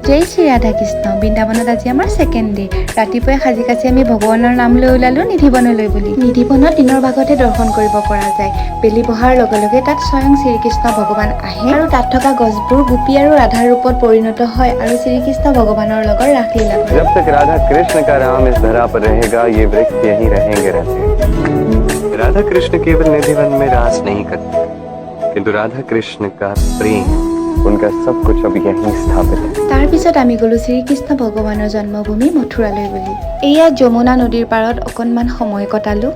जय श्री राधा कृष्ण বৃন্দাবনত আজি আমাৰ সেকেন্ড ডে ৰাতিপুৱাই সাজি কাছি আমি ভগৱানৰ নাম লৈ ওলালো নিধিবনলৈ বুলি নিধিবনত দিনৰ ভাগতে দৰ্শন কৰিব পৰা যায় বেলি বহাৰ লগে লগে তাত স্বয়ং শ্ৰীকৃষ্ণ ভগৱান আহে আৰু তাত থকা গছবোৰ গোপী আৰু ৰাধাৰ ৰূপত পৰিণত হয় আৰু শ্ৰীকৃষ্ণ ভগৱানৰ লগত ৰাসলীলা কৰে जब तक राधा कृष्ण का राम इस धरा पर रहेगा ये वृक्ष यहीं रहेंगे रहते राधा कृष्ण केवल निधिवन में रास नहीं करते किंतु राधा कृष्ण का प्रेम उनका सब कुछ अब यहीं स्थापित है তাৰ পিছত আমি গলো শ্ৰীকৃষ্ণ ভগৱানৰ জন্মভূমি মথুৰালৈ বুলি এয়া যমুনা নদীৰ পাৰত অকণমান সময় কটালো